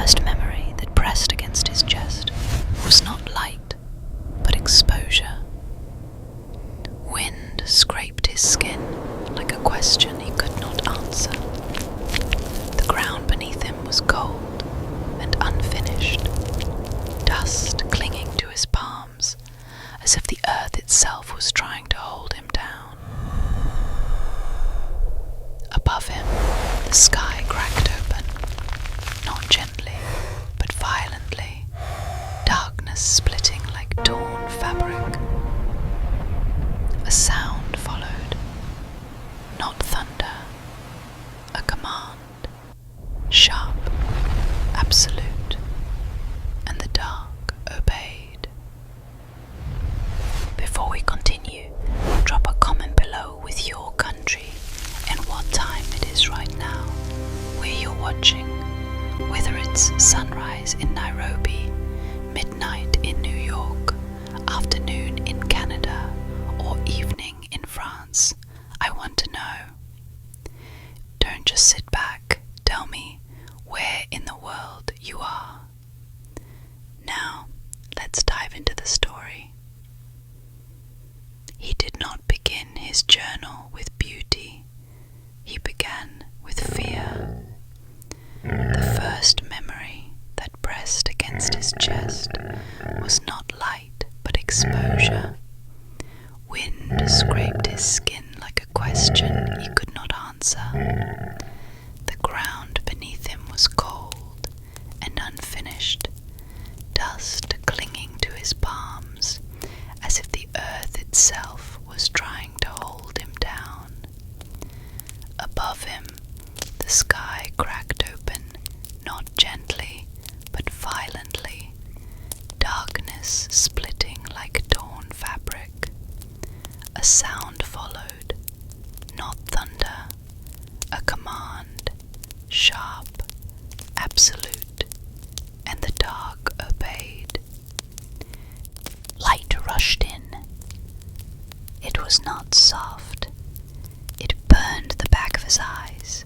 first memory that pressed against his chest was not light, but exposure. Wind scraped his skin like a question he could not answer. The ground beneath him was cold and unfinished, dust clinging to his palms, as if the earth itself was trying to hold him down. Above him, the sky cracked open, not gently, but violently, darkness splitting like torn fabric. A sound followed, not thunder, a command, sharp, absolute, and the dark obeyed. Before we continue, drop a comment below with your country and what time it is right now, where you're watching, whether it's sunrise in Nairobi, midnight in New York, afternoon in Canada, or evening in France. I want to know. Don't just sit back, tell me where in the world you are. Now, let's dive into the story. He did not begin his journal with beauty. He began with fear. The first memory that pressed against his chest was not light, but exposure. Wind scraped his skin like a question he could not answer. The ground beneath him was cold and unfinished, dust clinging to his palms, as if the earth itself was trying to hold him down. Above him, the sky cracked open, not gently, but violently, darkness splitting like torn fabric. A sound followed, not thunder, a command, sharp, absolute, and the dark obeyed. Light rushed in. It was not soft. It burned the back of his eyes.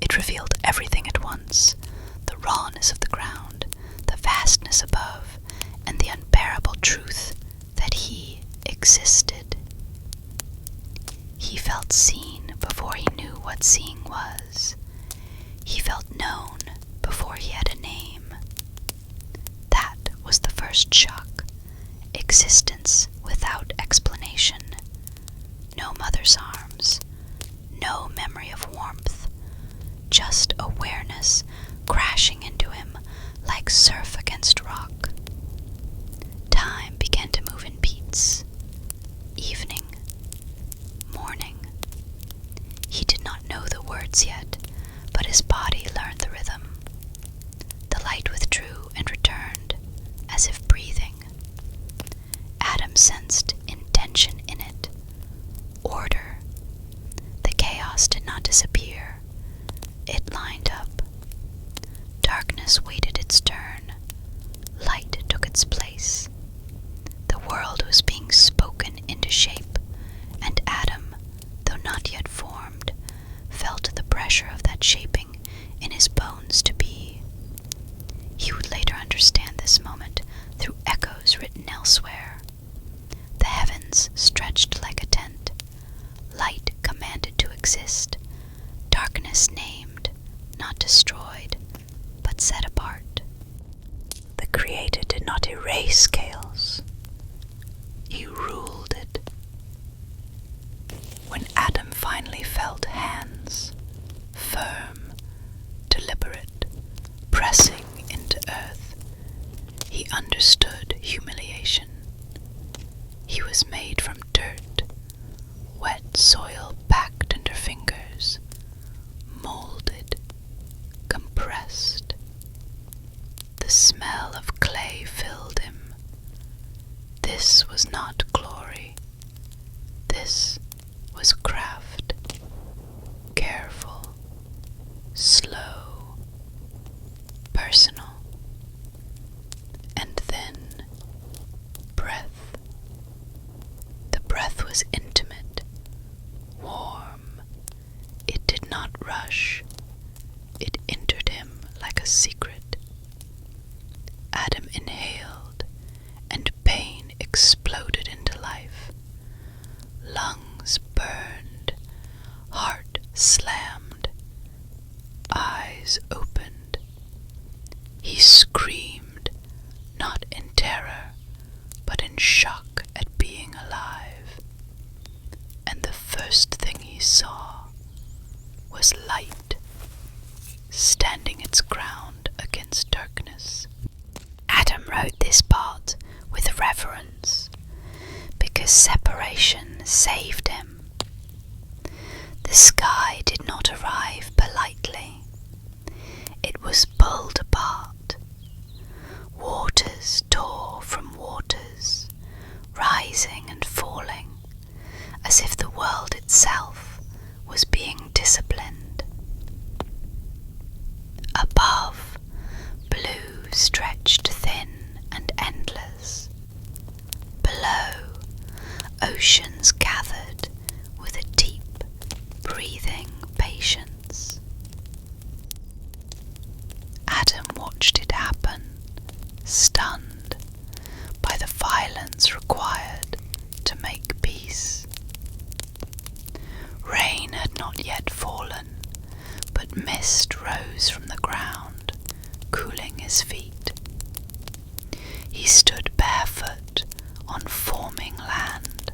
It revealed everything at once, the rawness of the ground, the vastness above, and the unbearable truth that he existed. He felt seen before he knew what seeing was. He felt known before he had a name. That was the first shock. Existence without explanation. No mother's arms. No memory of warmth. Just awareness crashing into him like surf against rock. Time began to move in beats. Evening. Morning. He did not know the words yet, but his body learned the rhythm. The light withdrew and returned, as if breathing. Adam sensed intention in it. Order. The chaos did not disappear. It lined up. Darkness waited its turn. Light took its place. The world was being spoken into shape, and Adam, though not yet formed, felt the pressure of that shaping in his bones to be. He would later understand this moment through echoes written elsewhere. The heavens stretched like a tent. Light commanded to exist. Darkness named, not destroyed, but set apart. The Creator did not erase chaos. He ruled it. When Adam finally felt hands, firm, deliberate, pressing into earth, he understood humiliation. He was made from dirt, wet soil packed under fingers, molded, compressed. The smell of clay filled him. This was not glory. This was craft. Careful, slow, personal. And then breath. The breath was intimate, warm. It did not rush. It entered him like a secret, separation saved him. The sky did not arrive politely. It was pulled apart. Waters tore from waters, rising and falling, as if the world itself was being disciplined. Above, blue stretched thin and endless. Below, oceans gathered with a deep, breathing patience. Adam watched it happen, stunned by the violence required to make peace. Rain had not yet fallen, but mist rose from the ground, cooling his feet. He stood barefoot on forming land,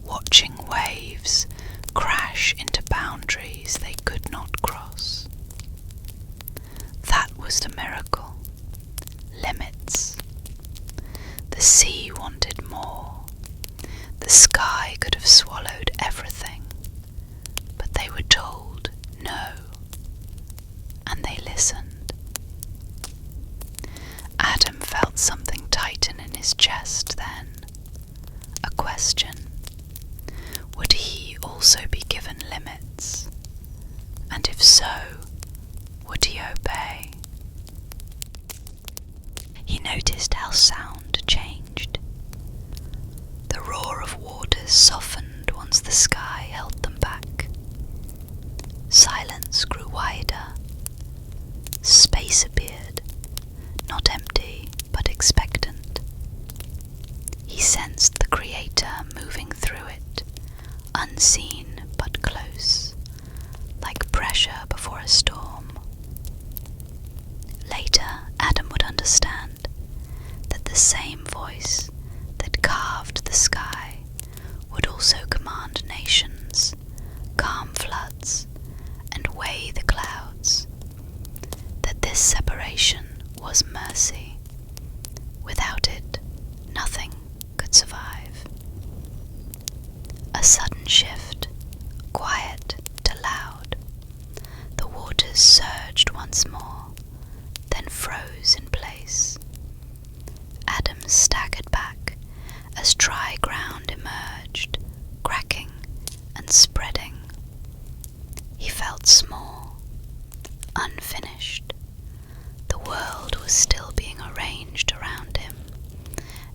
watching waves crash into boundaries they could not cross. That was the miracle. Limits. The sea wanted more. The sky could have swallowed everything, but they were told no, and they listened. Adam felt something tighten in his chest then. A question. Would he also be given limits? And if so, would he obey? He noticed how sound changed. The roar of waters softened once the sky held them back. Silence grew wider. Space appeared, not empty, but expectant. He sensed the Creator moving through it, unseen but close, like pressure before a storm. Later, Adam would understand that the same voice that carved the sky would also command nations, calm floods, and weigh the clouds. That this separation was mercy. Without it, nothing could survive. A sudden shift, quiet to loud. The waters surged once more, then froze in place. Adam staggered back as dry ground emerged, cracking and spreading. He felt small, unfinished. The world was still being arranged around him,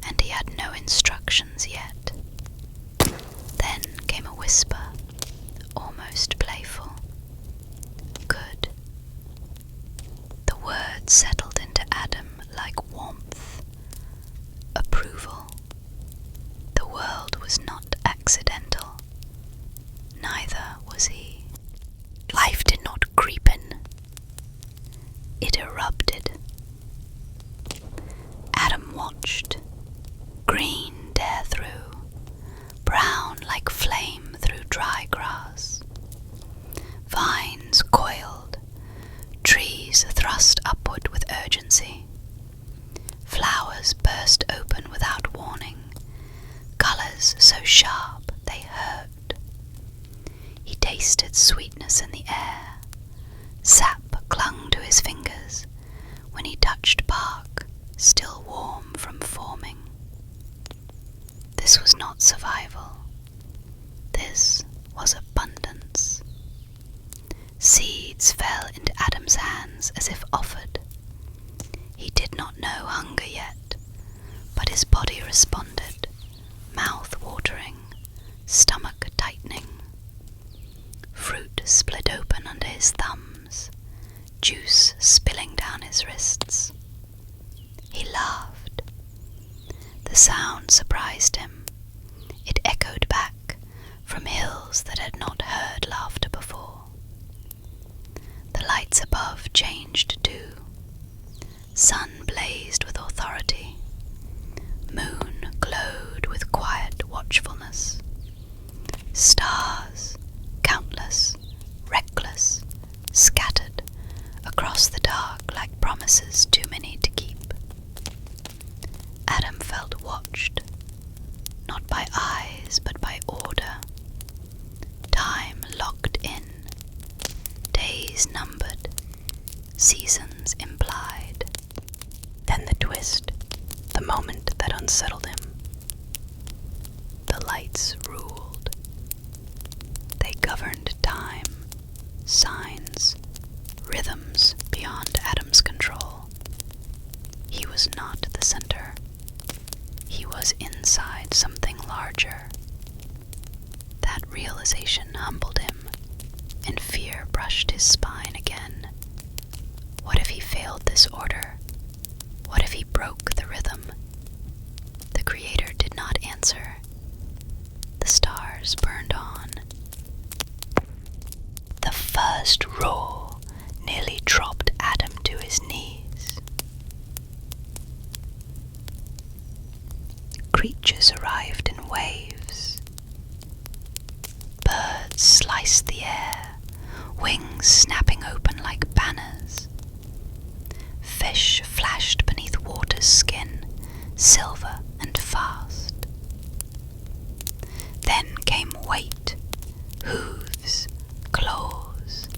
and he had no instructions yet. Then came a whisper, almost playful. Good. The word settled into Adam like warmth, approval. The world was not accidental. Neither was he. Life did not creep in. It erupted. Adam watched. Green dare through, brown like flame through dry grass. Vines coiled, trees thrust upward with urgency. Flowers burst open without warning, colours so sharp they hurt. He tasted sweetness in the air. Sap clung to his fingers when he touched bark, still warm from forming. This was not survival. This was abundance. Seeds fell into Adam's hands as if offered. He did not know hunger yet, but his body responded, mouth watering, stomach tightening. Fruit split open under his thumbs, juice spilling down his wrists. He laughed. The sound surprised him. It echoed back from hills that had not heard laughter before. The lights above changed too. Sun blazed with authority. Moon glowed with quiet watchfulness. Stars, countless, reckless, scattered across the dark like promises too many to keep. Adam felt watched, not by missed the moment that unsettled him. The lights ruled. They governed time, signs, rhythms beyond Adam's control. He was not the center. He was inside something larger. That realization humbled him, and fear brushed his spine again. What if he failed this order? What if he broke the rhythm? The Creator did not answer. The stars burned on. The first roar nearly dropped Adam to his knees. Creatures arrived in waves. Birds sliced the air, wings snapping open like banners. Fish flashed beneath water's skin, silver and fast. Then came weight, hooves, claws,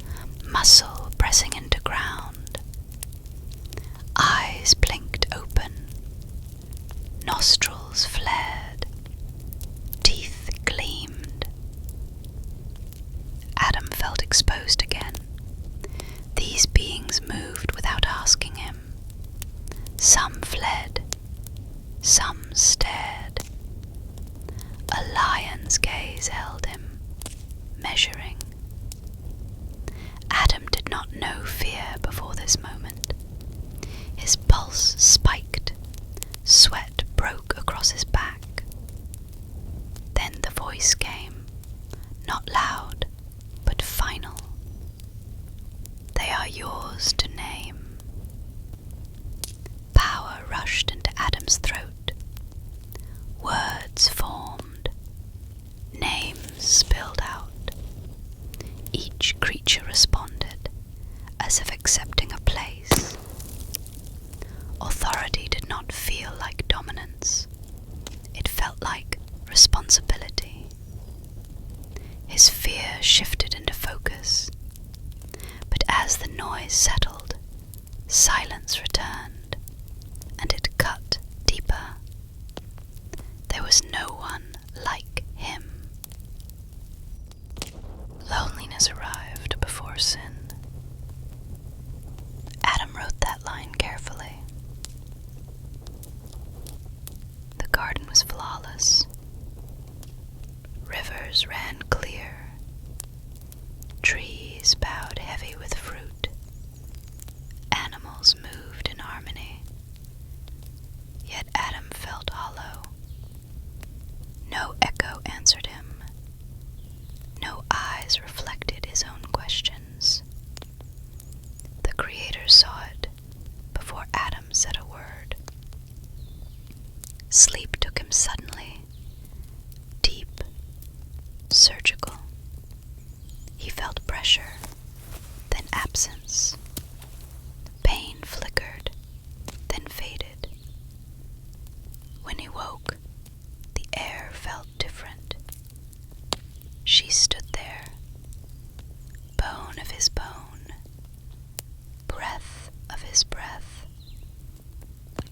muscle pressing into ground. Eyes blinked open, nostrils flared, teeth gleamed. Adam felt exposed again. These beings moved without asking him. Some fled, some stared. A lion's gaze held him, measuring. Adam did not know fear before this moment. His pulse spiked, sweat broke across his back. Then the voice came, not loud, but final. They are yours to name. Power rushed into Adam's throat. Words formed. Names spilled out. Each creature responded, as if accepting a place. Authority did not feel like dominance. It felt like responsibility. His fear shifted into focus. But as the noise settled, silence returned, and it cut deeper. There was no one like him. Loneliness arrived before sin. Adam wrote that line carefully. The garden was flawless. Rivers ran clear. Trees bowed heavy with fruit. Animals moved in harmony. Yet Adam felt hollow. No echo answered him. No eyes reflected his own questions. The Creator saw it before Adam said a word. Sleep took him suddenly, deep, surgical. He felt pressure, then absence. Pain flickered, then faded. When he woke, the air felt different. She stood there, bone of his bone, breath of his breath,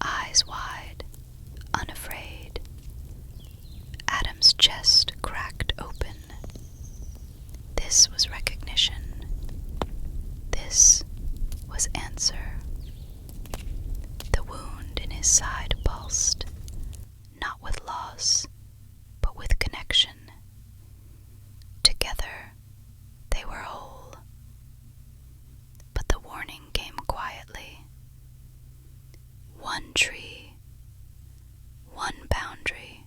eyes wide, unafraid. Adam's chest cracked open. This was recognition. This was answer. The wound in his side pulsed, not with loss, but with connection. Together, they were whole. But the warning came quietly. One tree, one boundary,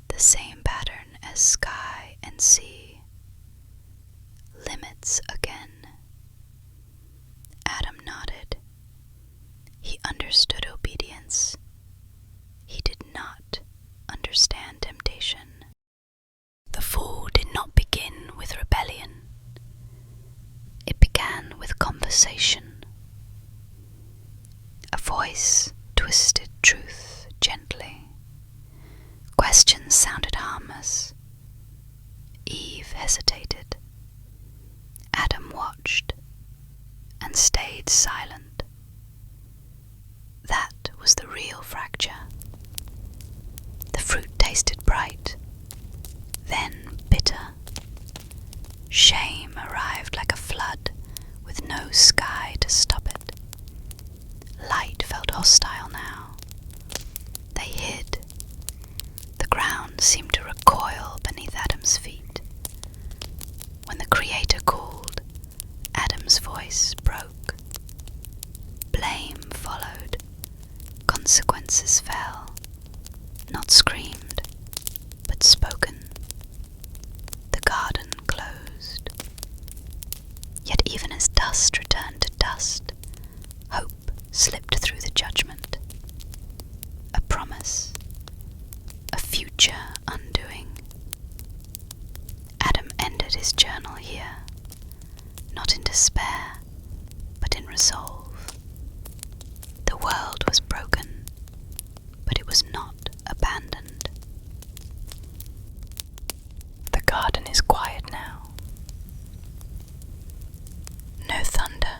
the same pattern as sky and sea. Limits again. Adam nodded. He understood obedience. He did not understand temptation. The fall did not begin with rebellion. It began with conversation. A voice twisted truth gently. Questions sounded harmless. Eve hesitated. Adam watched and stayed silent. That was hostile now. They hid. The ground seemed to recoil beneath Adam's feet. When the Creator called, Adam's voice broke. Blame followed. Consequences fell. Not screamed, but spoken. The garden closed. Yet even as dust returned to dust, hope slipped through the judgment. A promise, a future undoing. Adam ended his journal here, not in despair, but in resolve. The world was broken, but it was not abandoned. The garden is quiet now. No thunder,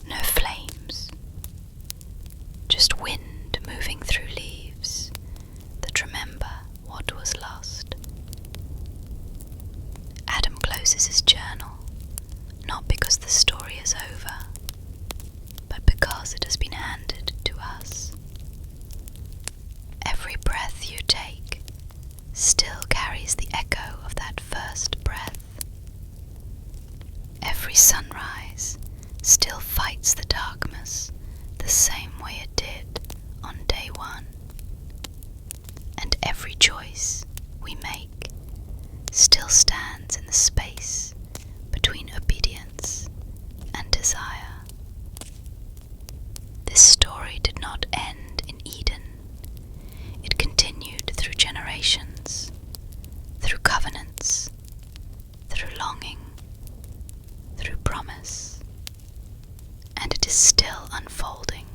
no flames, just wind moving through leaves that remember what was lost. Adam closes his journal, not because the story is over, but because it has been handed to us. Every breath you take still carries the echo of that first breath. Every sunrise still fights the darkness the same way it did on day one. And every choice we make still stands in the space between obedience and desire. This story did not end in Eden. It continued through generations, through covenants, through longing, through promise, and it is still unfolding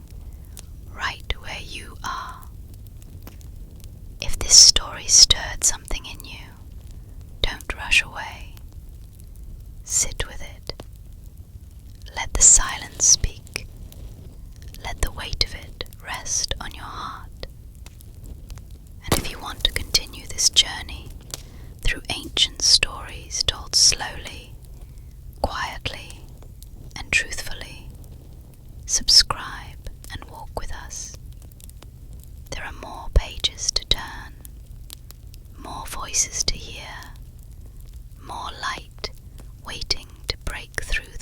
right where you are. If this story stirred something in you, don't rush away. Sit with it. Let the silence speak. Let the weight of it rest on your heart. And if you want to continue this journey through ancient stories told slowly, quietly, and truthfully, subscribe and walk with us. There are more pages to turn, more voices to hear, more light waiting to break through